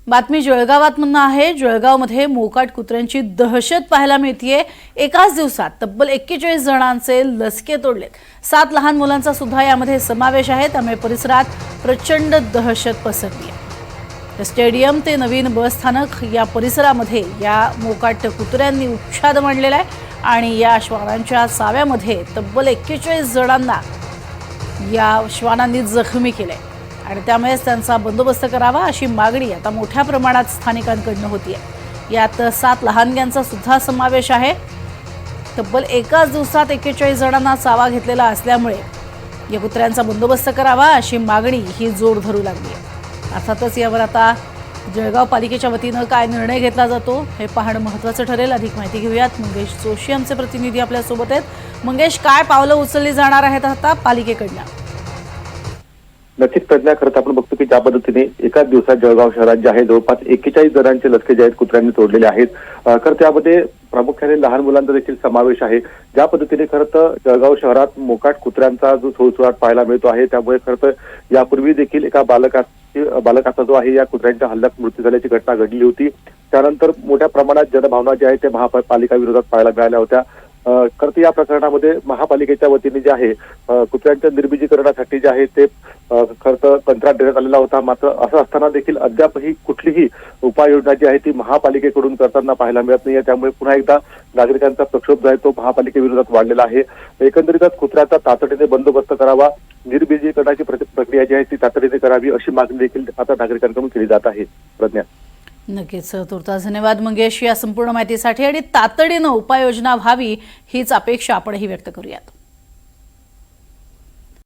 बातमी जळगावातून आहे। जळगावमध्ये मोकाट कुत्र्यांची दहशत पाहायला मिळतेय। एकाच दिवसात तब्बल 41 जणांचे लसके तोडलेत। 7 लहान मुलांचा सुद्धा यामध्ये समावेश आहे। त्यामुळे परिसरात प्रचंड दहशत पसरली आहे। स्टेडियम ते नवीन बस स्थानक या परिसरामध्ये या मोकाट कुत्र्यांनी उच्छाद मांडलेला आहे आणि या श्वानांच्या चाव्यामध्ये तब्बल 41 जणांना या श्वानांनी जखमी केले आणि त्यामुळेच त्यांचा बंदोबस्त करावा अशी मागणी आता मोठ्या प्रमाणात स्थानिकांकडून होती आहे। यात 7 लहानग्यांचा सुद्धा समावेश आहे। तब्बल एकाच दिवसात 41 जणांना चावा घेतलेला असल्यामुळे या कुत्र्यांचा बंदोबस्त करावा अशी मागणी ही जोर धरू लागली आहे। अर्थातच यावर आता जळगाव पालिकेच्या वतीने काय निर्णय घेतला जातो हे पाहणं महत्त्वाचं ठरेल। अधिक माहिती घेऊयात। मंगेश जोशी आमचे प्रतिनिधी आपल्या सोबत आहेत। मंगेश, काय पावलं उचलली जाणार आहेत आता पालिकेकडून? नक्कीच प्रज्ञा, खरं आपण बघतो की ज्या पद्धतीने एकाच दिवसात जळगाव शहरात जे आहे जवळपास 41 जणांचे लसके जे आहेत कुत्र्यांनी तोडलेले आहेत। खरं त्यामध्ये प्रामुख्याने लहान मुलांचा देखील समावेश आहे। ज्या पद्धतीने खरं तर जळगाव शहरात मोकाट कुत्र्यांचा जो सुळसुळाट पाहायला मिळतो आहे, त्यामुळे खरं तर यापूर्वी देखील एका बालकाचा जो आहे या कुत्र्यांच्या हल्ल्यात मृत्यू झाल्याची घटना घडली होती। त्यानंतर मोठ्या प्रमाणात जनभावना ज्या आहेत ते महापालिका विरोधात पाहायला मिळाल्या होत्या। खरं तर या प्रकरणामध्ये महापालिकेच्या वतीने जे आहे कुत्र्यांच्या निर्बीजीकरणासाठी जे आहे ते खरं तर कंत्राट देण्यात आलेला होता। मात्र असं असताना देखील अद्यापही कुठलीही उपाययोजना जी आहे ती महापालिकेकडून करताना पाहायला मिळत नाहीये। त्यामुळे पुन्हा एकदा नागरिकांचा प्रक्षोभ जो आहे तो महापालिकेविरोधात वाढलेला आहे। एकंदरीतच कुत्र्याचा तातडीने बंदोबस्त करावा, निर्बीजीकरणाची प्रक्रिया जी आहे ती तातडीने करावी अशी मागणी देखील आता नागरिकांकडून केली जात आहे। प्रज्ञा, नक्कीच तुर्तास धन्यवाद मंगेश या संपूर्ण माहितीसाठी। आणि तातडीने उपाययोजना व्हावी हीच अपेक्षा आपणही व्यक्त करूयात।